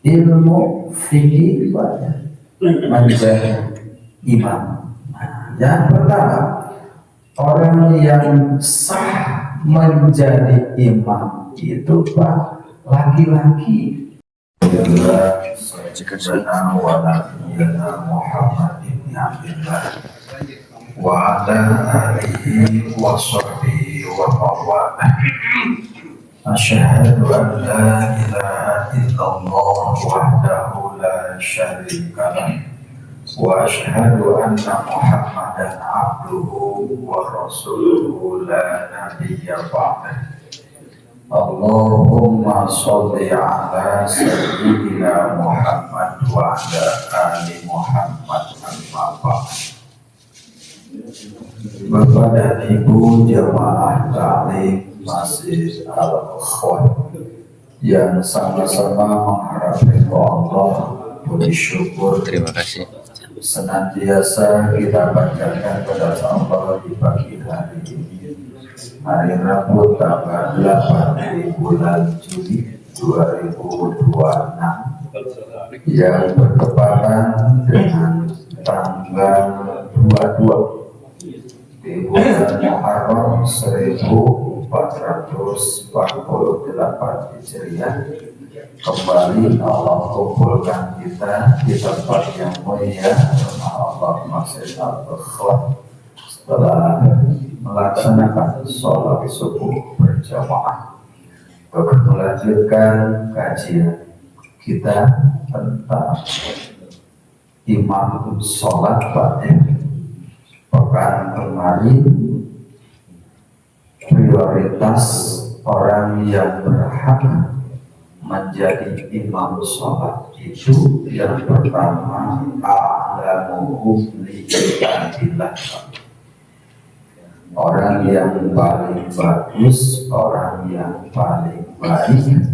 ilmu fikih menjadi imam. Nah, yang pertama, orang yang sah menjadi imam itu Pak laki-laki. Muhammad ibn Abdullah wa ala alihi wa sahbihi wa mawalah. Asyhadu an la ilaha illallah wahdahu la syarika lah wa asyhadu anna Muhammadan abduhu wa rasuluhu la nabiyya ba'dah. Allahumma sholli ala sayyidina Muhammad wa ala ali Muhammad amma ba'd. Bapak dan Ibu jamaah taklim Masjid Al-Khawat yang sama-sama mengharapkan Allah, puji syukur, terima kasih, senantiasa kita panjatkan kepada Allah di pagi hari ini, hari Rabu tanggal 8 di bulan Juli 2026 yang bertepatan dengan tanggal 22 di bulan Muharram 1448 Hijriah. Kembali Allah kumpulkan kita di tempat yang mulia rumah Allah Masjid Al-Khawat setelah melaksanakan sholat subuh berjamaah untuk melanjutkan kajian kita tentang imam sholat ba'da. Pekan kemarin prioritas orang yang berhak menjadi imam sholat itu yang pertama a'lamuhum li'illah, orang yang paling bagus, orang yang paling baik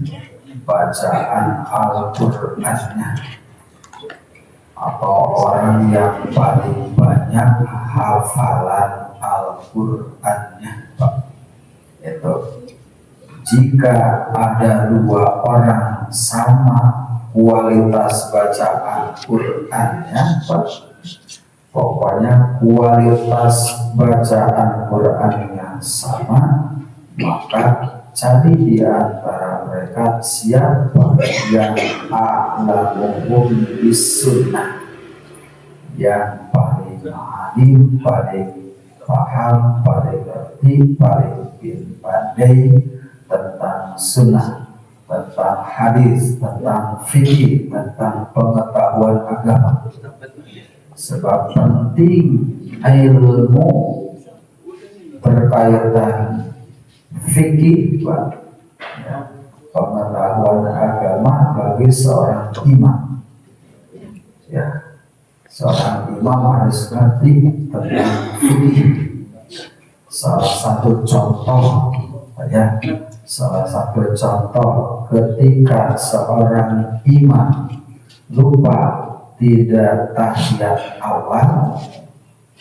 bacaan Al-Qur'annya, atau orang yang paling banyak hafalan Al-Qur'annya. Itu jika ada dua orang sama kualitas bacaan Qur'annya, pokoknya kualitas bacaan Qur'annya sama, maka cari di antara mereka siapa yang a'lamuhum bis-sunnah, yang paling alim, paling paham, paling ngerti, paling pandai tentang sunnah, tentang hadis, tentang fikih, tentang pengetahuan agama. Sebab penting ilmu berkaitan fikih, ya, pengetahuan agama bagi seorang imam. Ya, seorang imam harus ngerti tentang fikih. Salah satu contoh ketika seorang imam lupa tidak tahiyat awal,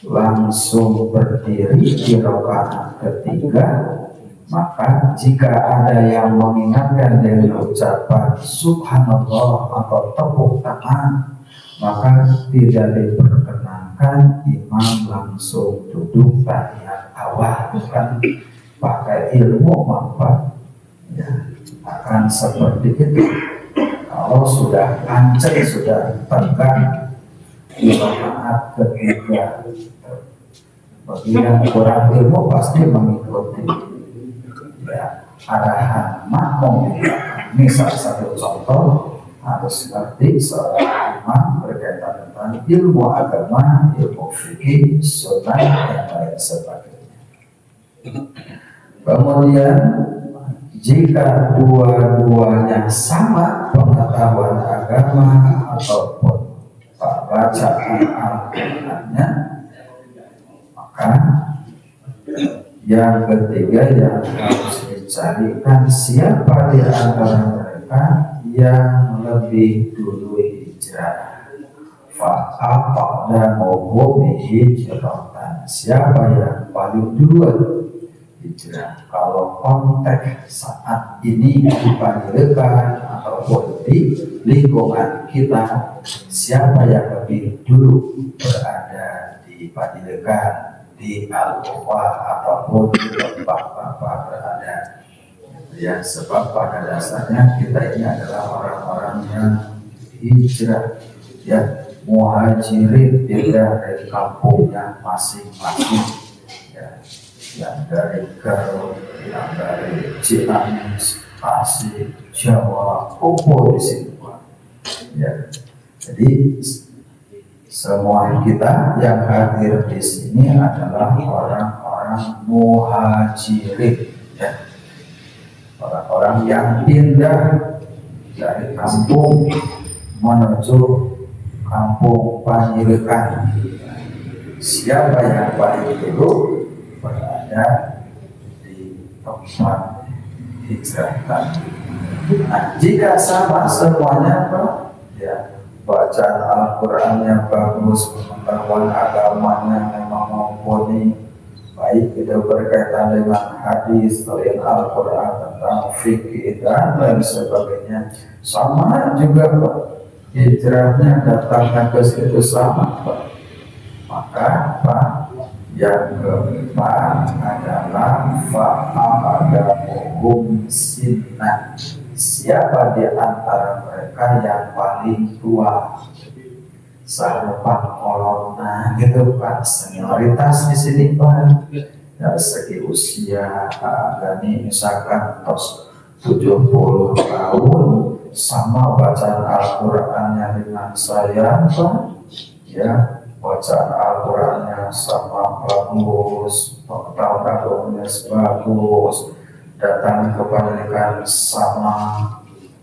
langsung berdiri di rakaat ketiga, maka jika ada yang mengingatkan dengan ucapan subhanallah atau tepuk tangan, maka tidak diperkenankan imam langsung duduk tahiyat awal, bukan pakai ilmu apa ya, akan seperti itu. Kalau sudah ancet, sudah tegang di rakaat ketiga, bagi yang kurang ilmu pasti mengikuti ya, arahan makmum. Ini salah satu contoh, harus ngerti seorang imam berkaitan tentang ilmu agama, ilmu fikih, sunnah, dan lain sebagainya. Kemudian jika dua-duanya sama pengetahuan agama ataupun bacaan Al-Qur'annya, maka yang ketiga yang harus dicarikan siapa di antara mereka yang lebih dulu hijrah. Fa'aqadamuhu hijratan, siapa yang paling duluan hijrah. Kalau konteks saat ini dipanggilkan ataupun lingkungan kita, siapa yang lebih dulu berada di Padepokan, di Al-Qufa ataupun di tempat Bapak berada. Ya, sebab pada dasarnya kita ini adalah orang-orang yang hijrah, ya, muhajirin, pindah dari kampungnya masing-masing, ya, yang dari Garut, yang dari Ciamis, Tasik, Jawa, Popo di sini, ya. Jadi semua kita yang hadir di sini adalah orang-orang muhajirin, ya. Orang-orang yang pindah dari kampung menuju kampung Panjirikan. Siapa yang paling dulu berada di tempat hijrah tadi? Nah, jika sama semuanya, Pak, ya, bacaan Al-Qurannya bagus, pengetahuan agamanya memang mumpuni, baik itu berkaitan dengan hadis, selain Al-Quran, tentang fikih dan lain sebagainya, sama juga, Pak. Hijrahnya datangnya ke situ sama, Pak. Maka, Pak, yang keempat adalah fa'amadamuhum sinna. Siapa di antara mereka yang paling tua? Sahabat corona gitu, Pak. Senioritas di sini, Pak. Dari segi usia, Gani misalkan tos 70 tahun, sama bacaan Al-Qurannya dengan saya, Pak. Ya, bacaan Al-Qurannya sama bagus, pengetahuan agamanya bagus, datang kepada sama.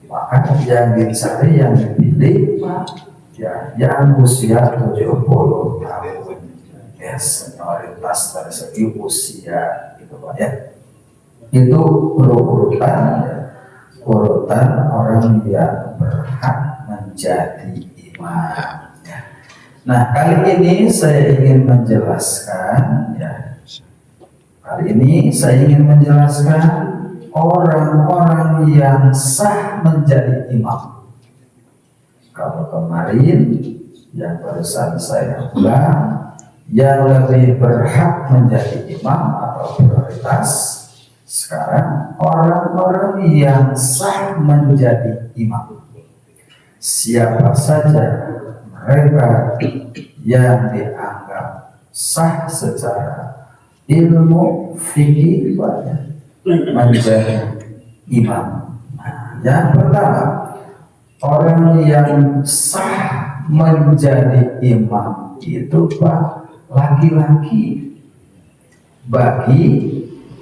Maka yang dicari, yang dipilih, Pak, ya, yang usia 70 tahun, ya, senioritas dari segi usia, gitu, Pak, ya. Itu urutan, ya, urutan orang yang berhak menjadi imam, ya. Nah, kali ini saya ingin menjelaskan, ya, orang-orang yang sah menjadi imam. Kalau kemarin yang barusan saya bilang, yang lebih berhak menjadi imam atau prioritas, sekarang orang-orang yang sah menjadi imam. Siapa saja mereka yang dianggap sah secara ilmu fikih menjadi imam. Nah, yang pertama, orang yang sah menjadi imam itu, Pak, laki-laki. Bagi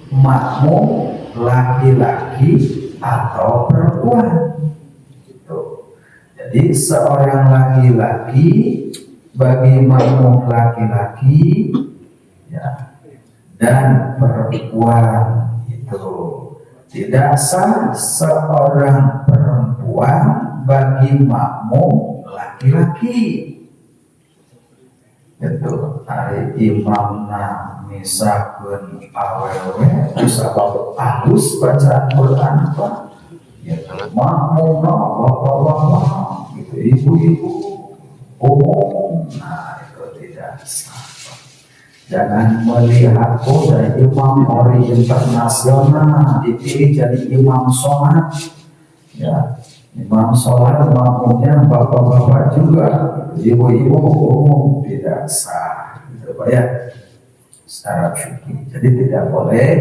makmum laki-laki atau perempuan. Jadi seorang laki-laki bagi makmum laki-laki, ya, dan perempuan itu tidak sah seorang perempuan bagi makmum laki-laki. Itu hari imamna misalkan awewe bisa halus baca Quran, Pak. Ya, makmum bapak-bapak, gitu, ibu-ibu umum, nah itu tidak sah. Jangan melihat dari imam ori internasional dipilih jadi imam sholat, ya, imam sholat makmumnya bapak-bapak juga, ibu-ibu umum, tidak sah, gitu, Pak, ya, secara fikih. Jadi tidak boleh,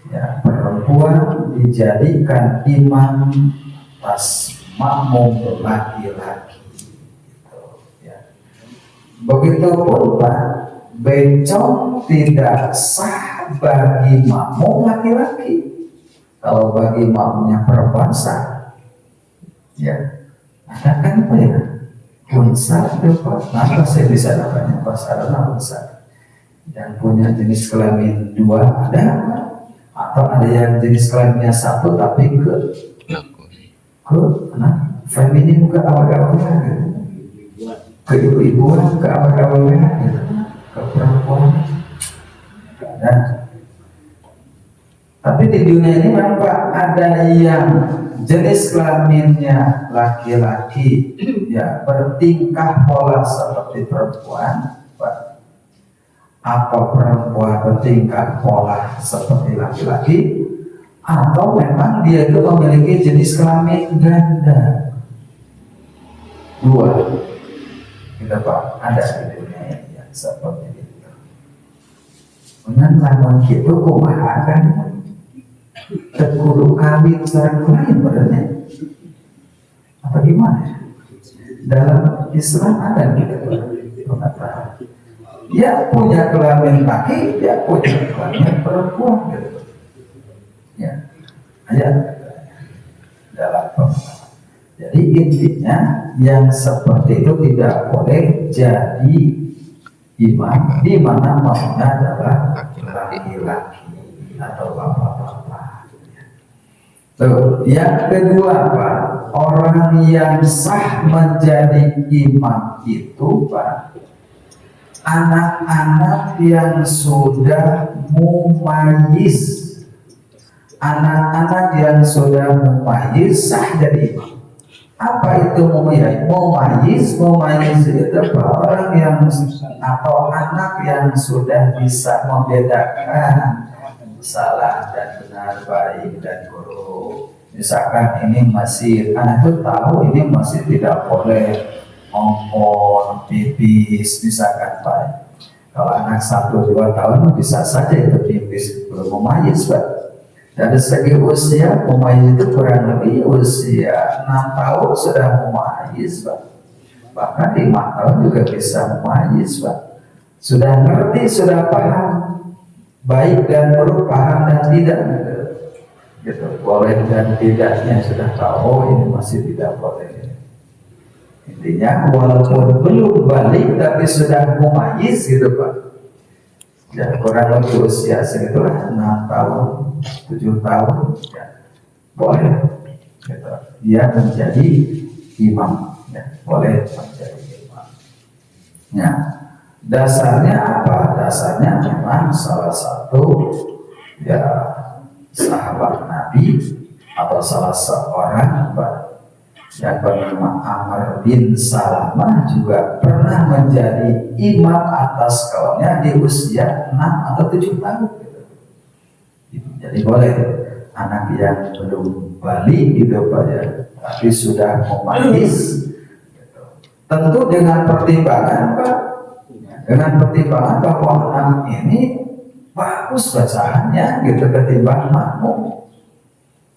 ya, perempuan dijadikan imam pas makmum laki-laki, gitu, ya. Begitupun, Pak, bencong tidak sah bagi makmum laki-laki. Kalau bagi makmumnya perempuan sah, ya. Ada kan, Pak, ya, unsa itu, Pak. Maka saya bisa namanya pasaran unsa. Yang punya jenis kelamin dua ada, atau ada yang jenis kelaminnya satu tapi nah, feminim ke awal-awalnya, gitu. Ke ibu-ibuan, ke awal-awalnya, gitu. Ke perempuan. Nah, tapi di dunia ini memang, Pak, ada yang jenis kelaminnya laki-laki, ya bertingkah pola seperti perempuan, Pak. Atau perempuan bertingkah pola seperti laki-laki, atau memang dia itu memiliki jenis kelamin ganda. Dua, kita Pak, ada di dunia yang seperti itu. Dengan lamun gitu kumaha kan? Terkudu kawin sareng lain berarti. Apa gimana? Dalam Islam ada gitu Pak. Ya punya kelamin laki, ya punya kelamin perempuan gitu. Ya, aja dalam pemahaman. Jadi intinya yang seperti itu tidak boleh jadi imam di mana maunya adalah laki-laki atau bapak-bapak. Tuh, yang kedua Pak, orang yang sah menjadi imam itu Pak, anak-anak yang sudah mumayyiz. Anak-anak yang sudah mumayyiz sah jadi imam. Apa itu mumayyiz? Mumayyiz itu orang yang atau anak yang sudah bisa membedakan salah dan benar, baik dan buruk. Misalkan ini masih anak itu tahu ini masih tidak boleh ngomong, pipis, misalkan Pak. Kalau anak 1-2 tahun bisa saja itu pipis, belum mumayyiz Pak. Dari segi usia, mumayyiz itu kurang lebih usia 6 tahun sudah mumayyiz Pak. Bahkan 5 tahun juga bisa mumayyiz Pak. Sudah ngerti, sudah paham baik dan buruk, paham dan tidak gitu. Boleh dan tidaknya sudah tahu, ini masih tidak boleh. Intinya walaupun belum balik tapi sudah mumayyiz gitu Pak. Ya kurang lebih usia segitulah 6 tahun, 7 tahun ya, boleh gitu. Dia menjadi imam ya, boleh menjadi imam. Ya, dasarnya apa? Dasarnya memang salah satu ya sahabat Nabi atau salah seorang yang bernama Amr bin Salamah juga pernah menjadi imam atas kaumnya di usia 6 atau 7 tahun. Jadi boleh anak yang belum balik gitu Pak ya, tapi sudah mumayyiz, tentu dengan pertimbangan Pak, dengan pertimbangan bahwa anak ini bagus bacaannya gitu ketimbang makmum,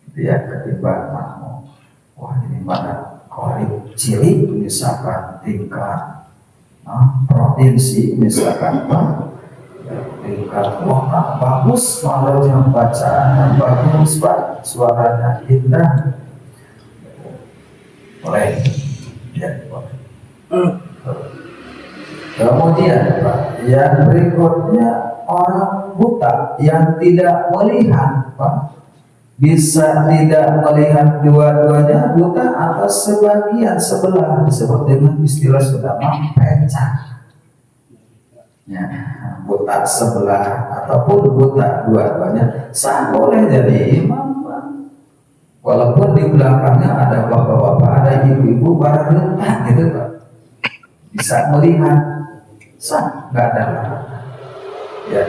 gitu ya, ketimbang makmum. Wah ini mana korib cilik misalkan tingkat provinsi misalkan Pak, tingkat kota bagus, kalau yang bacaan bagus Pak, suaranya indah, boleh ya boleh. Kemudian Pak, yang berikutnya orang buta yang tidak melihat Pak, bisa tidak melihat dua-duanya, buta atau sebagian sebelah, disebut dengan istilah Sunda pecah. Ya, buta sebelah ataupun buta dua-duanya sah boleh jadi imam Pak. Walaupun di belakangnya ada bapak-bapak, ada ibu-ibu bareng gitu Pak, bisa melihat, sah, nggak ada masalah. Ya,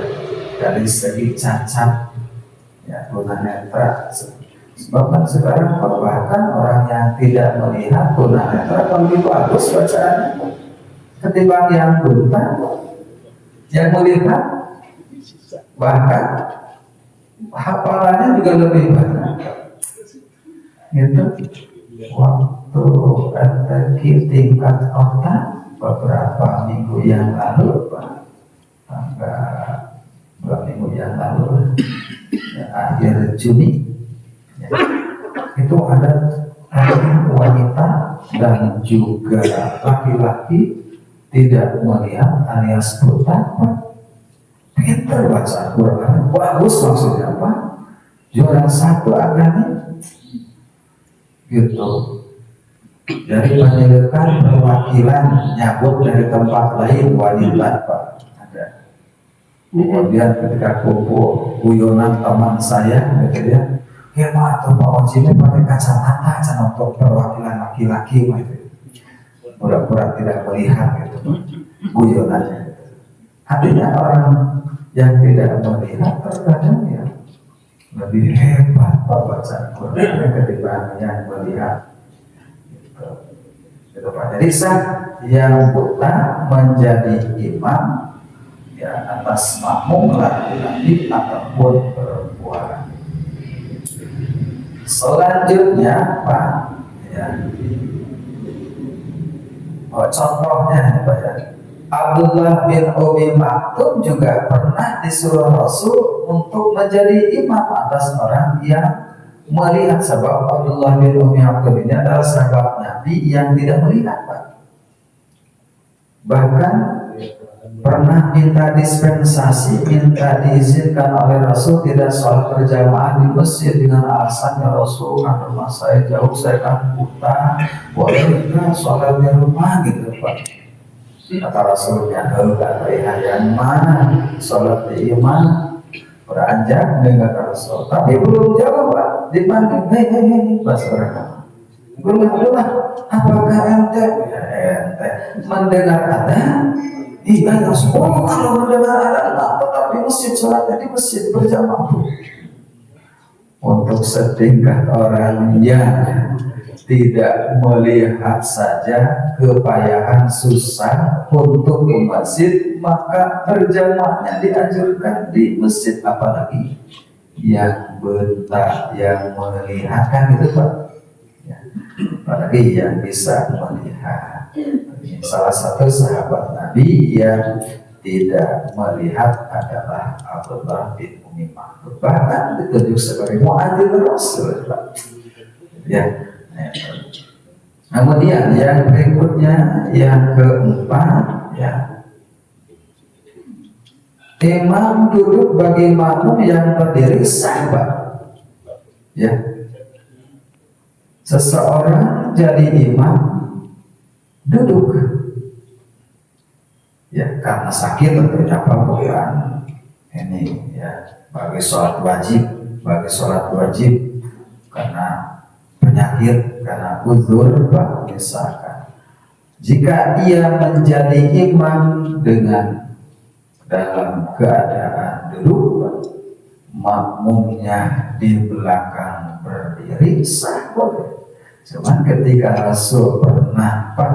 dari segi cacat ya tunanetra, sebab kan sekarang bahkan orang yang tidak melihat tunanetra lebih bagus bacaannya ketimbang yang buta. Yang melihat bahkan hafalannya juga lebih banyak gitu. Waktu RTQ tingkat kota beberapa minggu yang lalu Pak, tanggal 2 minggu yang lalu ya, akhir Juni ya, itu ada wanita dan juga laki-laki tidak melihat alias buta Pak, pintar baca Quran, bagus maksudnya Pak, juara 1 agama gitu. Dari menyebutkan perwakilan nyabut dari tempat lain wanita Pak ada. Kemudian ketika kumpul guyonan teman saya gitu ya, ya mah atau Pak Wajibnya pakai kacamata can untuk perwakilan laki-laki gitu. Pura-pura tidak melihat gitu guyonannya. Artinya orang yang tidak melihat terkadang ya lebih hebat pembacaan Quran ketimbang yang melihat. Gitu Pak. Jadi sah yang buta menjadi imam ya atas makmum laki-laki ataupun perempuan. Selanjutnya Pak ya. Contohnya Pak ya. Abdullah bin Umi Maktum juga pernah disuruh Rasul untuk menjadi imam atas orang yang melihat, sebab Abdullah bin Umi Maktum ini adalah sahabat Nabi yang tidak melihat Pak. Bahkan pernah minta dispensasi, minta diizinkan oleh Rasul tidak sholat berjamaah di masjid dengan alasannya Rasul kan rumah saya jauh, saya kan buta, boleh nggak sholat di rumah gitu Pak. Kata Rasulnya, kata yang mana sholat di imam beranjak dengan Rasul, tapi belum jawab Pak. Dipanggil, hei bahasa mereka belum, apakah ente mendengar adzan? Iya Rasul. Oh, kalau mendengar adzan tetap di masjid, sholatnya di masjid berjamaah. Untuk setingkat orang yang tidak melihat saja kepayahan susah untuk ke masjid, maka berjamaahnya dianjurkan di masjid, apalagi yang buta yang melihat kan gitu Pak ya. Apalagi yang bisa melihat. Salah satu sahabat Nabi yang tidak melihat adalah Abdullah bin Umi Maktum, bahkan ditunjuk sebagai muadzin Rasul Pak ya. Kemudian yang berikutnya, yang keempat ya, imam duduk bagi makmum yang berdiri sah Pak ya. Seseorang jadi imam duduk ya karena sakit atau apa bukan ini ya, bagi sholat wajib karena penyakit, karena uzur Pak misalkan. Jika ia menjadi imam dengan dalam keadaan duduk, makmumnya di belakang berdiri sah boleh. Cuman ketika Rasul pernah Pak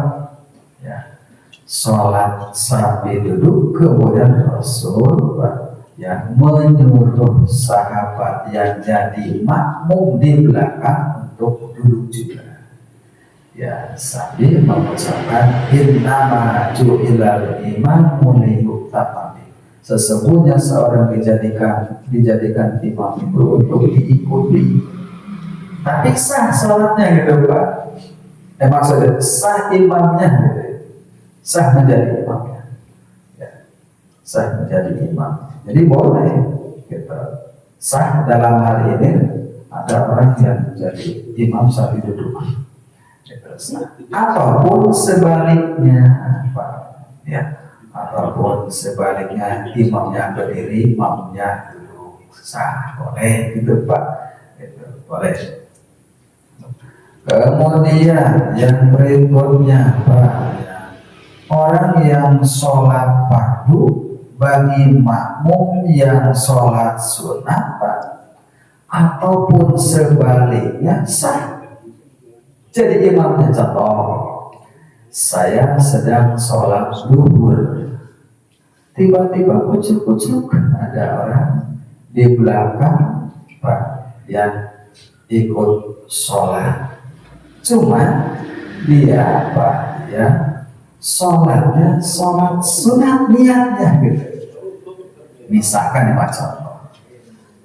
ya sholat sambil duduk, kemudian Rasul Pak yang menyuruh sahabat yang jadi makmum di belakang untuk duduk juga ya, sambil mengucapkan innama ju'ilal imamu liyu'tamma, sesungguhnya seorang dijadikan imam itu untuk diikuti. Tapi sah sholatnya gitu Pak. Maksudnya sah imamnya gitu. Sah menjadi imamnya ya. Sah menjadi imam. Jadi boleh kita sah dalam hal ini ada orang yang menjadi imam sambil duduk gitu, sah. Ataupun sebaliknya Pak ya, ataupun sebaliknya imamnya berdiri, imamnya duduk, sah boleh gitu Pak gitu, boleh. Kemudian yang berikutnya Pak ya, orang yang sholat fardu bagi makmum yang sholat sunat Pak, ataupun sebaliknya sah. Jadi imamnya contoh, saya sedang sholat zuhur, tiba-tiba kucuk-kucuk ada orang di belakang Pak yang ikut sholat, cuma dia Pak ya sholatnya sholat sunat niatnya gitu. Misalkan Pak contoh,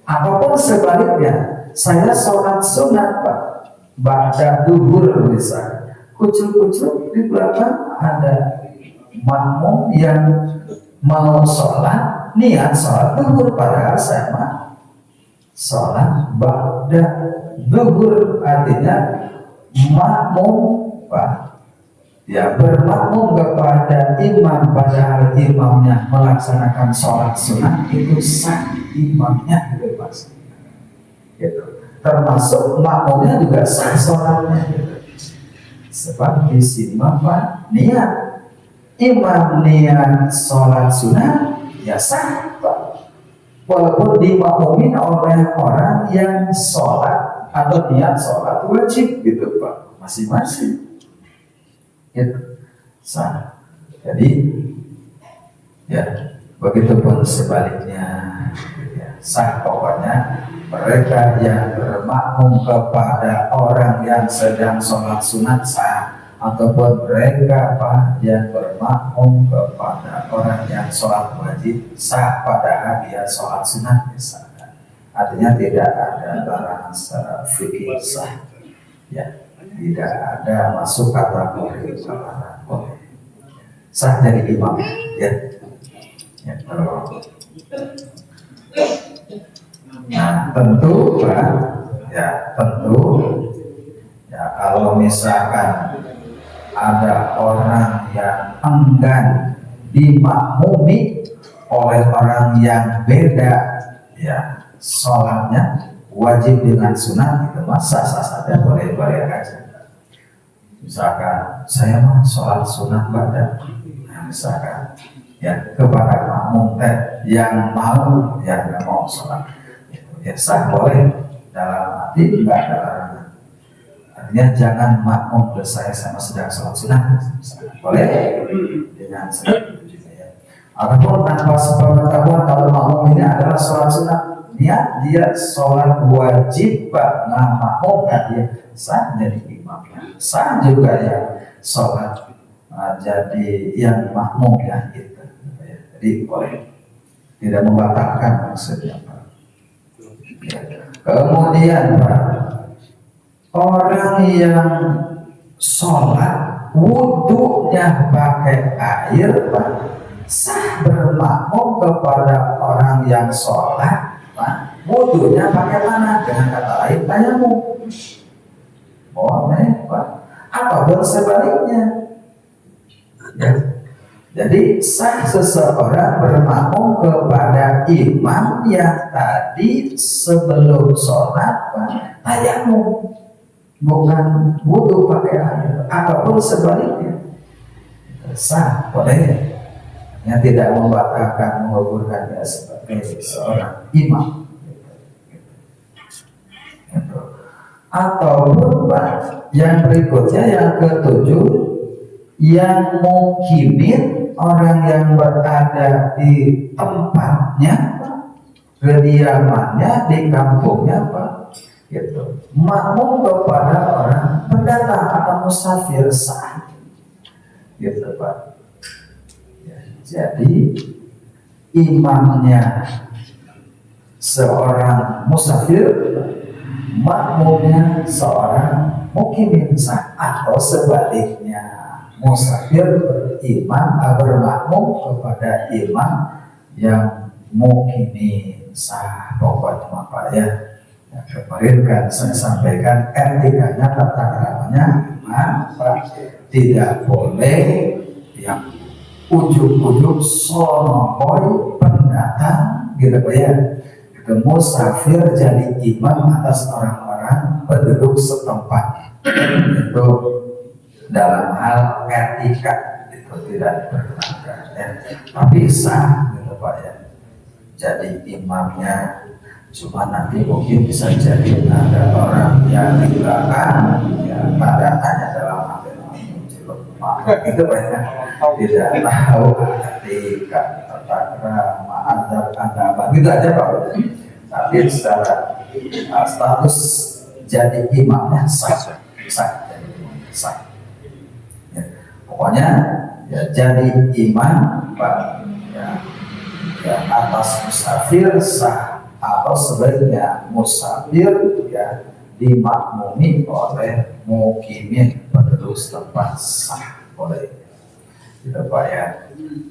ataupun sebaliknya saya sholat sunat Pak ba'da duhur misalnya, kucuk-kucuk di belakang ada makmum yang mau sholat niat sholat duhur, padahal saya mah sholat ba'da duhur, artinya makmum Pak ya bermakmum kepada imam padahal imamnya melaksanakan sholat sunat, itu sah imamnya gitu Pak gitu. termasuk makmumnya juga sah sholatnya. Sebab di sini apa? Niat. Imam niat sholat sunat, ya sah Pak. Walaupun dimakmumin oleh orang yang sholat atau niat sholat wajib gitu Pak, masing-masing itu sah. Jadi ya begitupun sebaliknya ya, sah pokoknya mereka yang bermakmum kepada orang yang sedang sholat sunat sah, ataupun mereka yang bermakmum kepada orang yang sholat wajib sah padahal dia sholat sunat misalkan. Artinya tidak ada larangan secara fikih sah, ya tidak ada masuk kategori larangan sah jadi imam ya. Nah tentu Pak, ya tentu ya kalau misalkan ada orang yang enggan dimakmumi oleh orang yang beda ya sholatnya wajib dengan sunat itu masa sah saja, boleh-boleh aja. Misalkan saya mau sholat sunat badan, nah, misalkan ya kepada makmum yang mau yang nggak mau sholat ya sah, boleh, dalam arti nggak ada larangan. Artinya jangan makmum ke saya sama sedang sholat sunat, boleh dengan senang ya. Ataupun tanpa sepengetahuan kalau makmum ini adalah sholat sunat, dia sholat wajib Pak, nah makmum kan dia sah jadi imamnya, sah juga ya sholat jadi yang makmum ya gitu. Jadi boleh, tidak membatalkan maksudnya Pak. Kemudian Pak, orang yang sholat wudhunya pakai air Pak, sah bermakmum kepada orang yang sholat Pak, wudhunya pakai mana? Dengan kata lain tayamum. Boleh Pak, ataupun sebaliknya ya. Jadi sah seseorang bermakmum kepada imam yang tadi sebelum sholat tayamum, bukan wudhu pakai air, ataupun sebaliknya sah, boleh, yang tidak membatalkan mengukurkannya sebagai seorang imam. Ataupun yang berikutnya yang ketujuh, yang mukimin orang yang berada di tempatnya, kediamannya di kampungnya Pak, gitu, makmum kepada orang pendatang atau musafir sah, gitu Pak. Ya, jadi imamnya seorang musafir, makmumnya seorang mukimin sah, atau sebaliknya musafir bermakmum kepada imam yang mukimin sah. Pokoknya Bapak ya, kemarin kan saya sampaikan etikanya, tata keramanya Pak, tidak boleh yang ujuk-ujuk sonokoy pendatang gitu Pak ya, musafir jadi imam atas orang-orang penduduk setempat itu dalam hal etika itu tidak diperkenankan ya. Tapi sah gitu Pak ya, jadi imamnya, cuma nanti mungkin bisa jadi ada orang yang di belakang ya, padahalnya dalam hal itu banyak tidak tahu etika, tata krama, adab gitu aja Pak. Tapi secara status jadi imamnya sah, sah. Ya, pokoknya ya jadi imam Pak ya, atas musafir sah, atau sebaliknya musafir ya dimakmumi oleh mukimin penduduk setempat sah, boleh. Gitu Pak ya.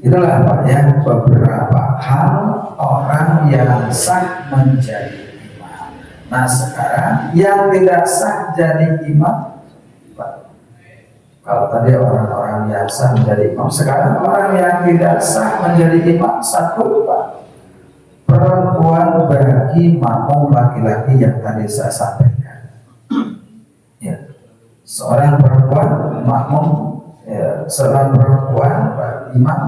Itulah Pak ya beberapa hal orang yang sah menjadi imam. Nah sekarang yang tidak sah jadi imam Pak, kalau tadi orang-orang yang sah menjadi imam, sekarang orang yang tidak sah menjadi imam satu Pak, perempuan bagi lagi makmum laki-laki yang tadi saya sampaikan. Ya. Seorang perempuan makmum, ya, seorang perempuan imam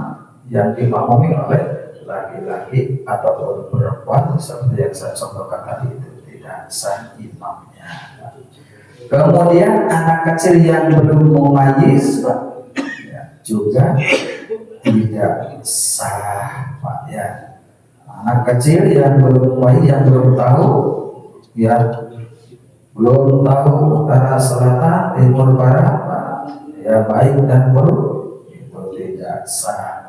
yang dimakmumi oleh laki-laki ataupun perempuan seperti yang saya contohkan tadi itu tidak sah imamnya. Kemudian anak kecil yang belum mumayyiz ya, juga tidak sah, Pak, ya. Anak kecil yang belum mumayyiz, yang belum tahu, ya, belum tahu utara selatan timur barat, Pak, ya, baik dan buruk, itu tidak sah.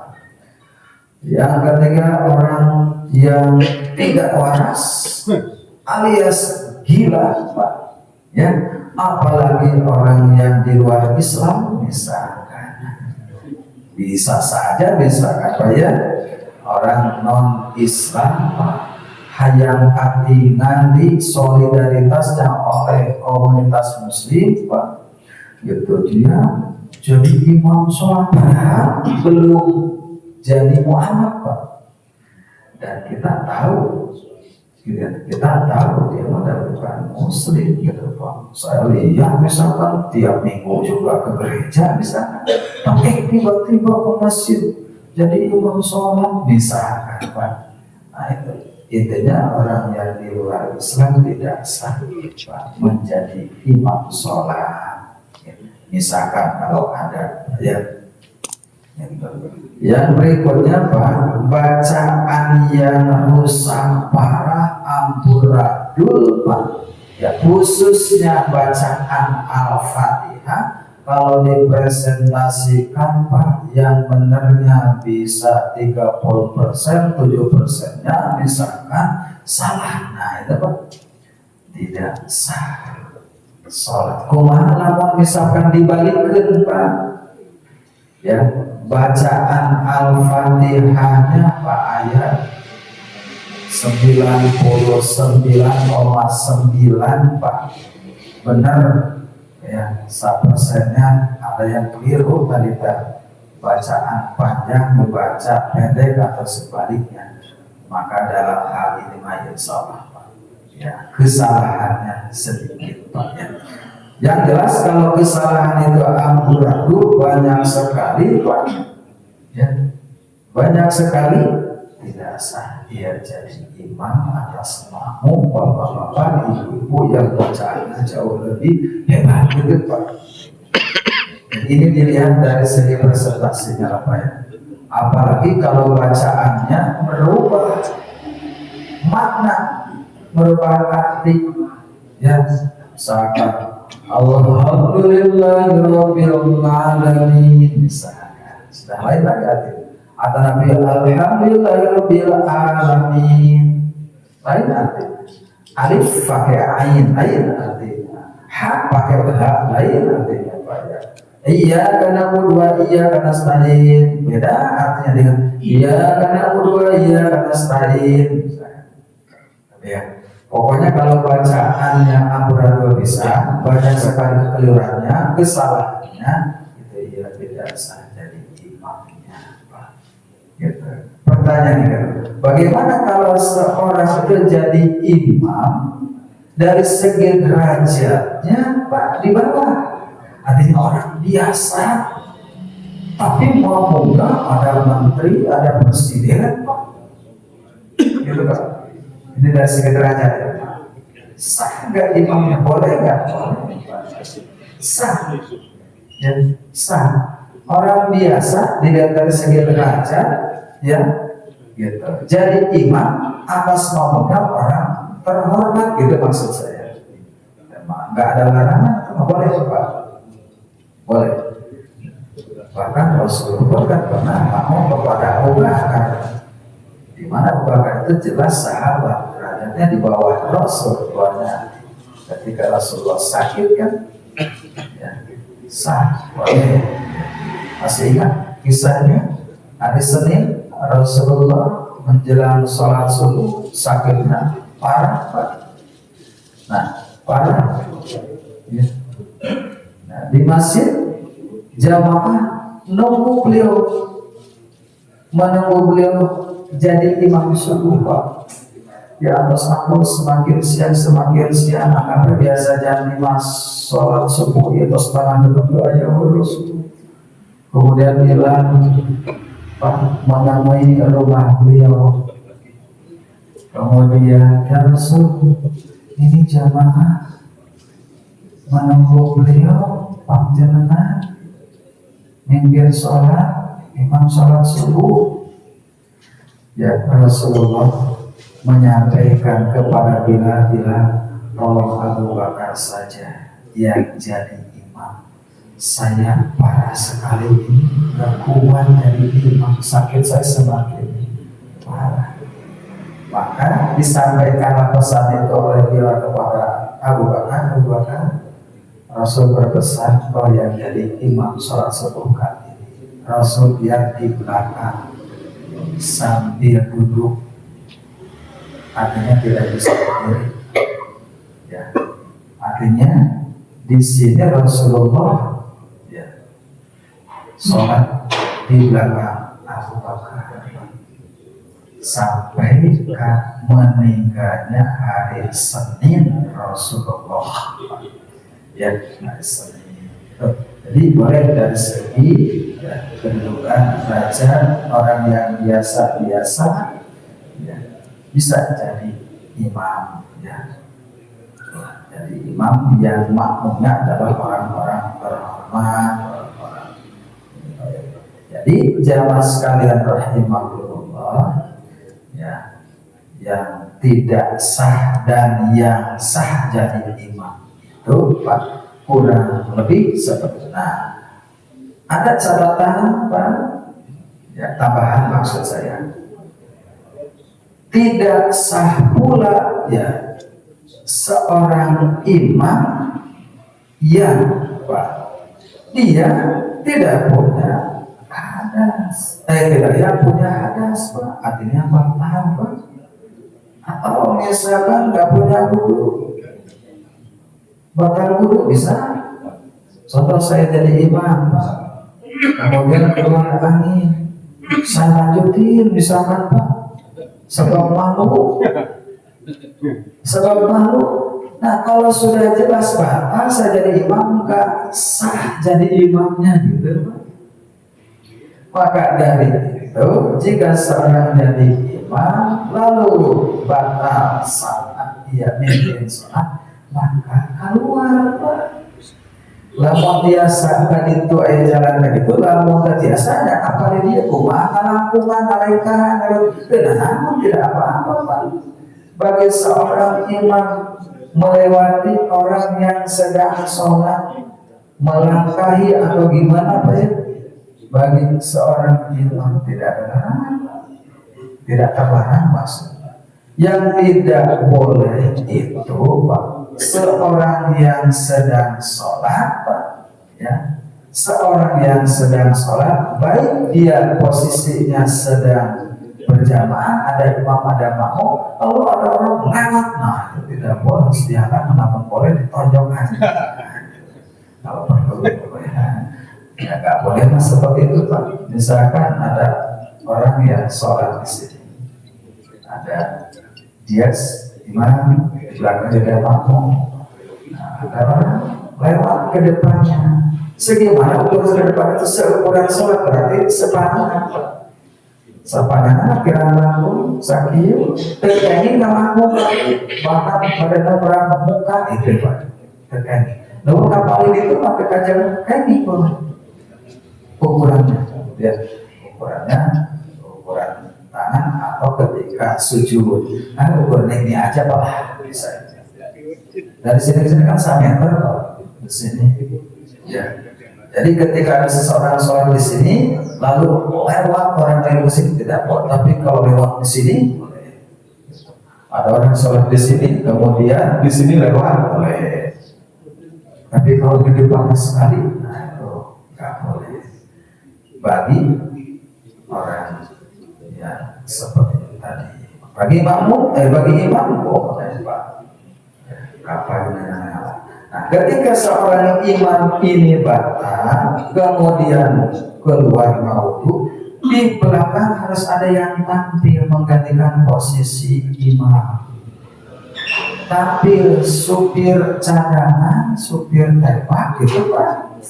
Yang ketiga, orang yang tidak waras alias gila, Pak, ya, apalagi orang yang di luar Islam, misalkan bisa saja misalkan, Pak, ya, orang non Islam, Pak, hayang hati nanti solidaritasnya oleh komunitas muslim, Pak, gitu, dia jadi imam sholat padahal belum jadi mu'alaf, Pak, dan kita tahu dia bukan muslim, gitu, Pak. Saya lihat misalkan tiap minggu juga ke gereja misalkan, tapi tiba-tiba ke masjid jadi imam sholat misalkan, Pak. Nah, itu intinya orang yang di luar Islam tidak sah, Pak, menjadi imam sholat. Misalkan kalau ada, ya. Yang berikutnya, Pak, bacaan yang rusak parah amburadul, Pak, ya, khususnya bacaan Al-Fatihah. Kalau dipresentasikan, Pak, yang benarnya bisa 30%, 7%-nya misalkan salah. Nah, itu, Pak, tidak sah sholat. Kumaha lamun misalkan dibalikkan, Pak, ya, bacaan Al-Fatihahnya, Pak, ayat 99,9, Pak, benar, ya, 1%-nya ada yang keliru tadi, bacaan panjang dibaca pendek atau sebaliknya, maka dalam hal ini insya Allah, Pak, ya, kesalahannya sedikit, Pak, ya. Yang jelas kalau kesalahan itu amburadul banyak sekali, Pak, ya, banyak sekali, tidak sah dia jadi imam atas makmum bapak-bapak, ibu-ibu yang bacaannya jauh lebih hebat, gitu, Pak. Ini dilihat dari segi presentasinya, Pak, ya. Apalagi kalau bacaannya merubah makna, merubah arti, ya, misalkan Alhamdulillahirabbil alamin, misalkan sudah lain lagi arti. Atau Nabi Alhamdulillahirabbil alamin, lain arti. Alif pakai ain, lain artinya. Ha pakai ha, lain artinya, Pak, ya. Iyyaka na'budu wa iyyaka nasta'in, beda artinya dengan iyyaka na'budu wa iyyaka nasta'in. Ya. Pokoknya kalau bacaannya amburadul bisa, banyak sekali kekeliruannya, kesalahannya, itu ya tidak sah jadi imamnya, Pak. Gitu. Pertanyaannya, bagaimana kalau seorang itu jadi imam dari segi derajatnya, Pak, di bawah? Artinya orang biasa, tapi mau muda, ada menteri, ada presiden, Pak, gitu, Pak. Ini dari segi derajat, ya, Pak. Sah nggak imamnya? Boleh nggak? Sah, ya, sah. Orang biasa dilihat dari segi derajat, ya, gitu. Jadi imam atas namanya orang terhormat, gitu maksud saya. Nggak ada larangan, boleh, Pak. Boleh. Bahkan Rasulullah kan pernah ngomong kepada Abu Bakar, di mana Abu Bakar itu jelas sahabat, derajatnya di bawah Rasul, ketika Rasulullah sakit, kan, ya, sah, boleh. Masih ingat kisahnya hari Senin Rasulullah menjelang sholat subuh sakitnya parah, Pak. Nah, parah, ya. Nah, di masjid jamaah menunggu beliau jadi imam subuh, Pak. di atas aku semakin siang akan biasa jam 5 sholat subuh itu setengah berdoa ya Allah. Kemudian bilang Pak menemui rumah beliau, kemudian ya Rasul ini jamaah menunggu beliau panjenengan mimpin sholat, imam sholat subuh. Ya Rasulullah menyampaikan kepada Bilal, tolong Abu Bakar saja yang jadi imam. Saya parah sekali ini, gak kuat dari imam, sakit saya semakin parah. Maka disampaikanlah pesan itu oleh Bilal kepada Abu Bakar. Rasul berpesan kau yang jadi imam sholat subuh kali ini. Rasul biar di belakang sambil duduk, artinya tidak bisa berdiri. Ya, artinya di sini Rasulullah ya sholat di belakang Abu Bakar sampai meninggalnya hari Senin Rasulullah. Ya, hari Senin. Jadi boleh dari segi ya, kedudukan derajat orang yang biasa ya, bisa jadi imam ya. Jadi imam yang makmumnya adalah orang-orang terhormat, jadi jamaah sekalian rahimahullah ya, yang tidak sah dan yang sah jadi imam itu Pak kurang lebih seperti. Nah, ada catatan Pak ya, tambahan maksud saya, tidak sah pula ya seorang imam yang Pak dia tidak punya hadas, tidak punya hadas Pak, artinya batal Pak, atau misalkan nggak punya wudu, batal wudu bisa. Contoh saya jadi imam Pak, kemudian keluar angin, saya lanjutin misalkan Pak, sebab malu. Nah kalau sudah jelas batal saya jadi imam, nggak sah jadi imamnya gitu Pak. Maka dari itu jika seorang jadi imam lalu batal saat dia mimpin sholat, maka keluar Pak. Lamun biasa tadi itu jalan tadi itu, lamun biasanya apa dia kumaha lampungan mereka, namun tidak apa-apa Pak. Bagi seorang imam melewati orang yang sedang sholat, melangkahi atau gimana Pak ya, bagi seorang imam tidak terlarang maksudnya. Yang tidak boleh itu Pak, seorang yang sedang sholat Pak ya, seorang yang sedang sholat, baik dia posisinya sedang berjamaah, ada imam ada makmum, lalu ada orang lewat, nah itu tidak boleh, sediakan menampung boleh ditonjokkan. Kalau perlu ya nggak boleh mas seperti itu Pak. Misalkan ada orang yang sholat di sini, ada dia imam di belakang juga makmum, nah, ada orang lewat ke depannya. Segimana ukuran ke depan itu seukuran sholat, berarti sepanjang sepanjang kira lalu sakit terkait dengan muka, bahkan pada orang muka itu Pak terkait. Lalu kapal itu pakai kaca kaki ukurannya, ya ukuran tangan atau ketika sujud. Nah ukuran ini aja Pak bisa. Dari sini ke sini kan 1 meter Pak, di sini. Ya. Jadi ketika ada seseorang sholat di sini, lalu lewat orang lain di sini tidak boleh. Tapi kalau lewat di sini, boleh. Ada orang sholat di sini, kemudian di sini lewat, boleh. Tapi kalau di depan sekali, nah itu nggak boleh. Bagi orang yang seperti tadi, bagi imam boleh Pak. Nah, ketika seorang imam ini batal, kemudian keluar maudu, di belakang harus ada yang tampil menggantikan posisi imam. Tapi supir cadangan, supir tembak gitu Pak.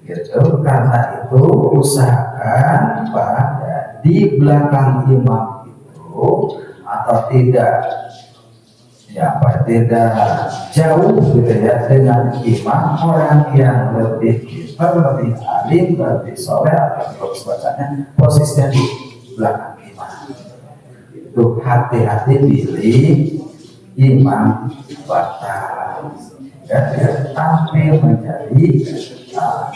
Gitu, karena itu usahakan pada di belakang imam itu atau tidak tidak jauh gitu ya dengan imam orang yang lebih pintar, lebih alim, lebih soleh atau sebagainya, posisinya di belakang imam. Itu hati-hati pilih imam batal ya, tampil menjadi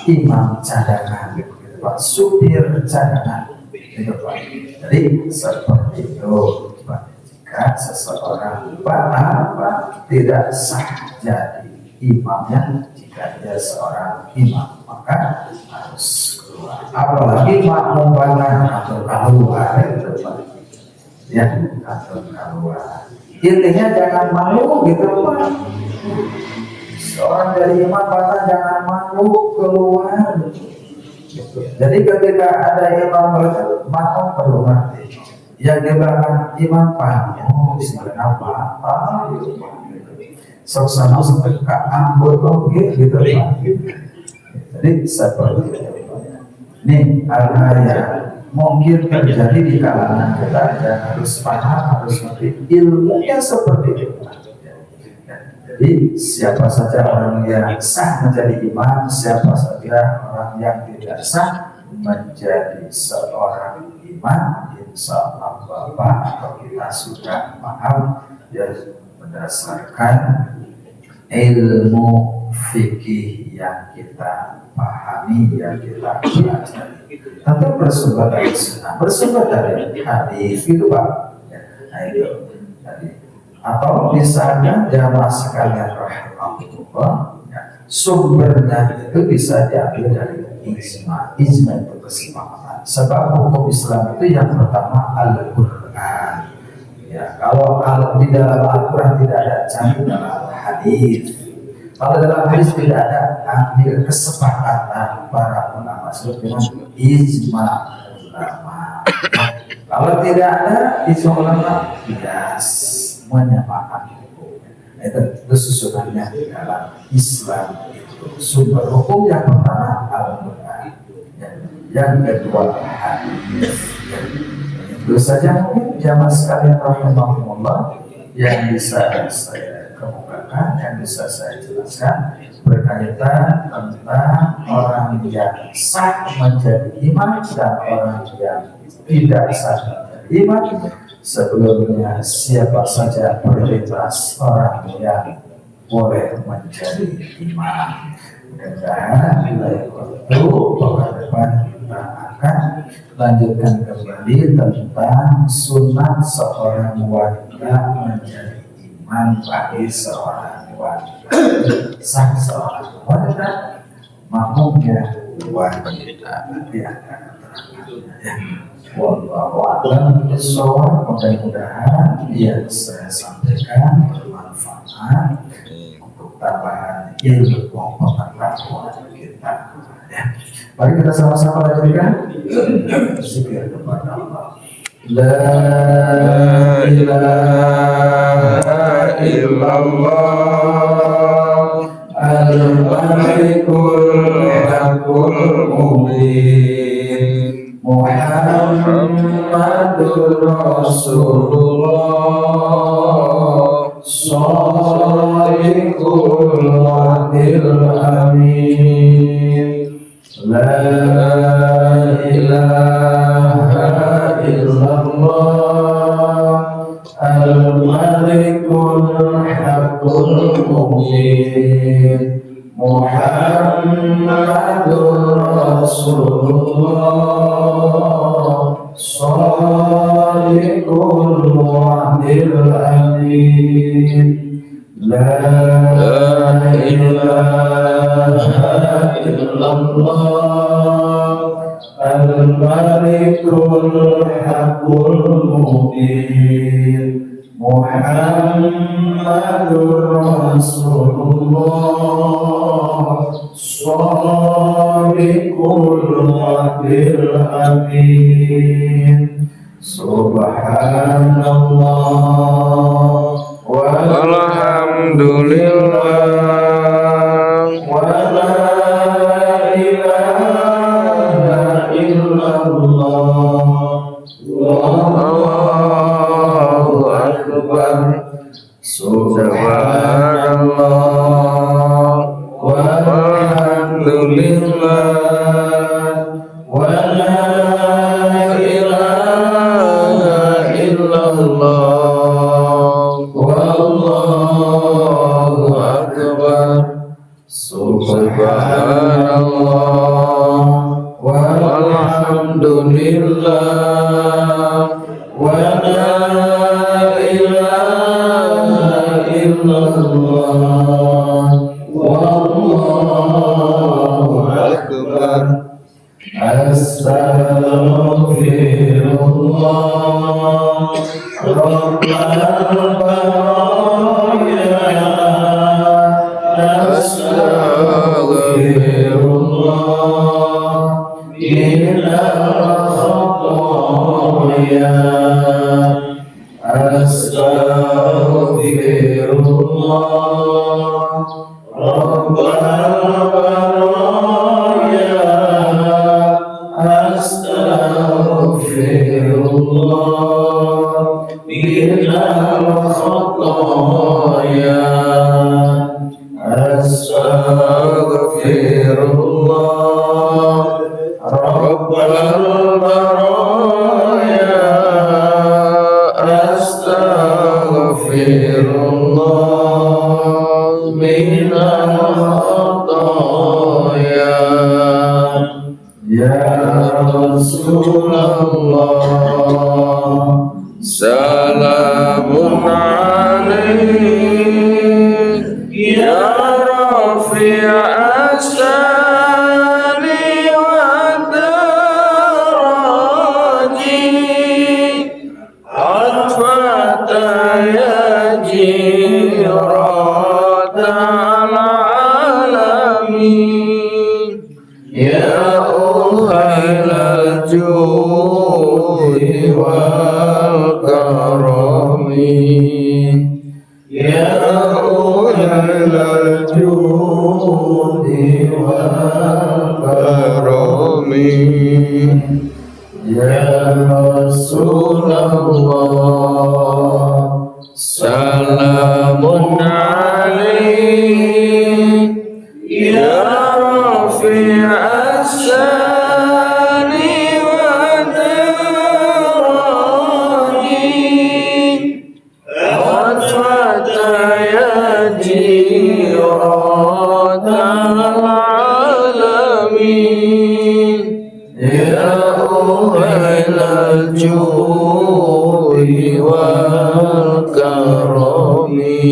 imam cadangan gitu, Pak, supir cadangan gitu Pak. Jadi seperti itu Pak. Jika seseorang batal tidak sah jadi imamnya, jika dia seorang imam maka harus keluar. Apalagi makmum batal atau keluar gitu Pak. Ya, atau keluar. Intinya jangan malu gitu Pak. Seorang dari imam batal jangan malu keluar. Gitu. Jadi ketika ada imam batal, makmum perlu ngerti. Yang di belakang imam Pak, sebenarnya apa? Suasana seperti ambut gitu Pak. Jadi seperti itu. Nih hal-hal mungkin terjadi di kalangan kita dan harus paham, harus ngerti ilmunya seperti itu. Jadi siapa saja orang yang sah menjadi imam, siapa saja orang yang tidak sah menjadi seorang imam, insya Allah Bapak atau kita sudah paham ya berdasarkan ilmu fikih yang kita pahami, yang kita pelajari. Tentu bersumber dari sunnah, bersumber dari hadis gitu Pak. Ya, nah itu tadi. Atau misalnya jamaah sekalian rahimahullah, ya, sumbernya itu bisa diambil dari ijma itu kesepakatan. Sebab hukum Islam itu yang pertama Al-Quran. Ya, kalau di dalam Al-Quran tidak ada, cari dalam hadis. Kalau dalam hadis tidak ada, ambil kesepakatan para ulama dengan ijma ulama. Kalau tidak ada ijma ulama, bias menyamakan hukum. Itu susunannya di dalam Islam itu. Sumber hukum yang pertama Al-Quran, yang kedua hadis. Itu saja mungkin jamaah sekalian rahimahumullah yang bisa saya kemukakan, yang bisa saya jelaskan berkaitan tentang orang yang sah menjadi imam dan orang yang tidak sah menjadi imam. Sebelumnya siapa saja prioritas orang yang boleh menjadi imam. Dan itu pekan depan kita akan lanjutkan kembali tentang sunat seorang wanita menjadi imam bagi seorang wanita, sah seorang wanita, makmumnya wanita. Nanti akan terangkan. Wallahu a'lam bishawab. Mudah-mudahan yang saya sampaikan bermanfaat untuk tambahan ilmu pengetahuan kita. Ya. Mari kita sama-sama lanjutkan zikir kepada Allah. La ilaha illallah al-malikul hakul mubin Muhammadur Rasulullah Shadiqul wa'dil amin. La ilaha illallah al-malikul hakul mubin Muhammadur Rasulullah Shadiqul wa'dil amin. La ilaha illallah al-malikul hakul mubin Muhammadur Rasulullah Shadiqul wa'dil amin. Subhanallah walhamdulillah wa la ilaha illallah wallahu akbar subhanallah walhamdulillah wa la ilaha illallah wallahu akbar subhanallah walhamdulillah wa la ilaha illallah wallahu akbar astaghfirullah rabbal baraya astaghfirullah minal khataya astaghfirullah rabbal baraya astaghfirullah minal khataya astaghfirullah rabbal baraya astaghfirullah minal khataya ya Rasulullah salamun alaik ya Rafi' asani wa daraji atfata ya jiratal alamin ya uhailal judi wal karami ya uhailal judi wal karami ya Rasulullah salamun alaik ya Rafi' asani wa daraji atfata ya jiratal alamin ya uhailal judi wal karami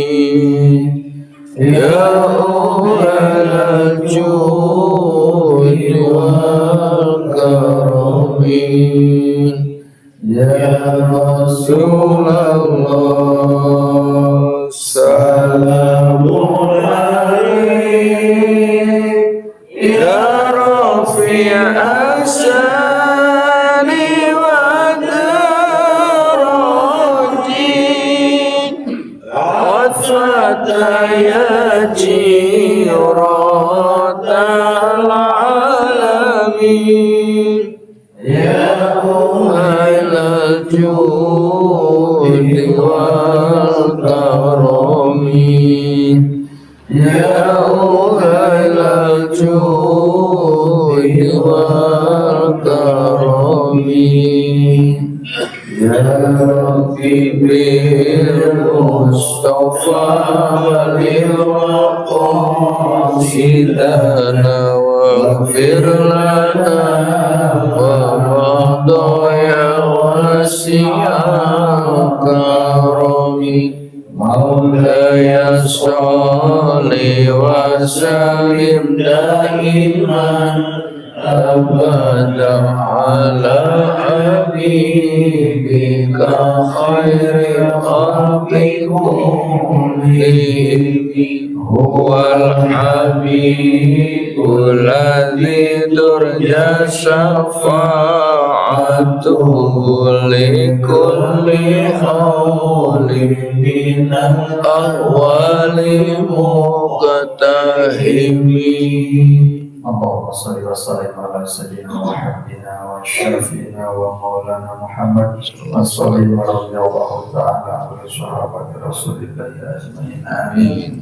ya uhailal judi wal karami ya Rasulullah salamun alaik ya Rafi' asani wa daraji atfata ya jiratal alamin ya uhailal judi wal karami ya uhailal judi wal karami ya Rabbi bil Mustafa bil qasidana waghfir lana wa madaya wasi'al karami maulaya sholli wa sallim daiman أبدا على حبيبك خير الخلق كلهم هو الحبيب الذي ترجى شفاعته لكل حول من الأهوال مقتحم. اللهم صل وسلم على سيدنا وحبيبنا وشفينا ومولانا محمد وصلى ورضي الله تعالى عن صحابة رسول الله أجمعين آمين.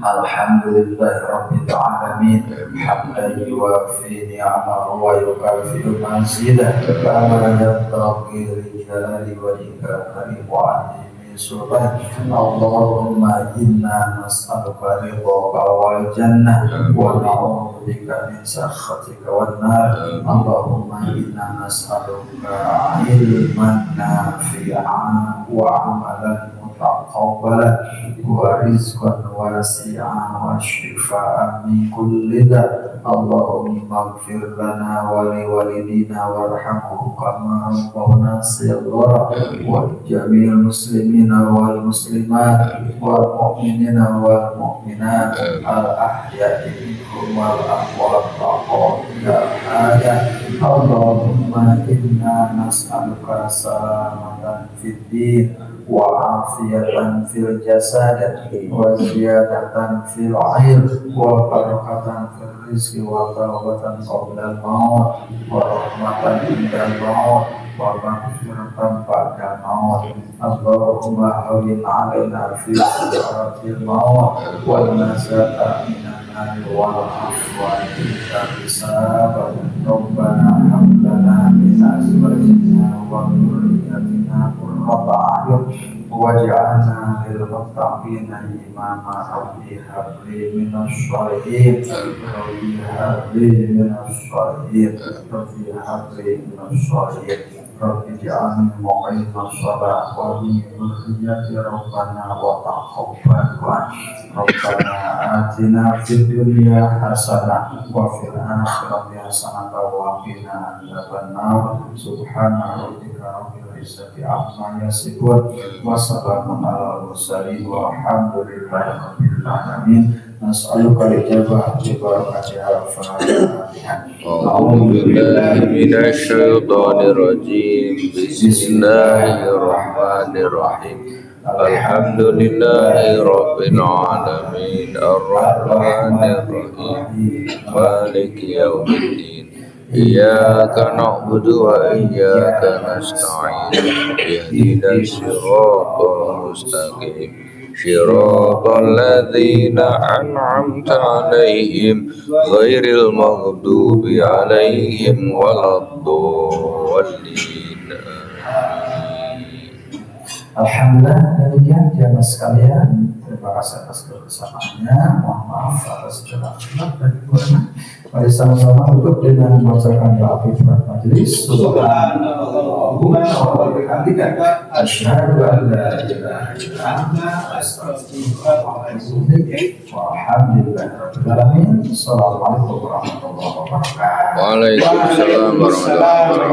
الحمد لله رب العالمين حمدا يوافي نعمه ويكافئ مزيده كما ينبغي لجلال وجهك الكريم وعظيم سبحانك. اللهم إنا نسألك رضاك والجنة ونعوذ بك من سخطك والنار. اللهم إنا نسألك علما نافعا وعملا متقبلا ورزقا واسعا وشفاء من كل داء. اللهم اغفر لنا ولوالدينا وارحمهم كما ربونا صغارا ولجميع المسلمين والمسلمات والمؤمنين والمؤمنات الأحياء منهم والأموات يا حاجة. اللهم إنا نسألك سلامة في الدين وعافية في الجسد وزيادة في العلم وبركة في الرزق وتوبة قبل الموت ورحمة عند الموت ومغفرة بعد الموت. اللهم هون علينا في سكرات الموت والنجاة من النار والعفو عند الحساب. ربنا هب لنا من أزواجنا وذريتنا قرة أعين واجعلنا للمتقين إماما. ربي هب لي من الصالحين ربي هب لي من الصالحين ربي هب لي من الصالحين ربي اجعلني مقيم الصلاة ومن ذريتي ربنا وتقبل دعاء. ربنا آتنا في الدنيا حسنة وفي الآخرة حسنة وقنا عذاب النار. سبحان ربك رب العزة عما يصفون وسلام على المرسلين والحمد لله رب العالمين. نسألك الإجابة ببركة الفاتحة. أعوذ بالله من الشيطان الرجيم. بسم الله الرحمن الرحيم. الحمد لله رب العالمين الرحمن الرحيم مالك يوم الدين. إياك نعبد وإياك نستعين اهدنا الصراط المستقيم صراط الذين أنعمت عليهم غير المغضوب عليهم ولا الضالين. Alhamdulillah, demikian jamaah sekalian. Terima kasih atas kebersamaannya. Mohon maaf atas segala khilaf dan kekurangan. Mari sama-sama tutup dengan membacakan doa pimpinan majelis. Subhanallahumma wa bihamdika asyhadu an la ilaha illa anta astaghfiruka wa atubu ilaik. Walhamdulillahirabbil alamin. Assalamualaikum warahmatullahi wabarakatuh. Waalaikumsalam warahmatullahi wabarakatuh.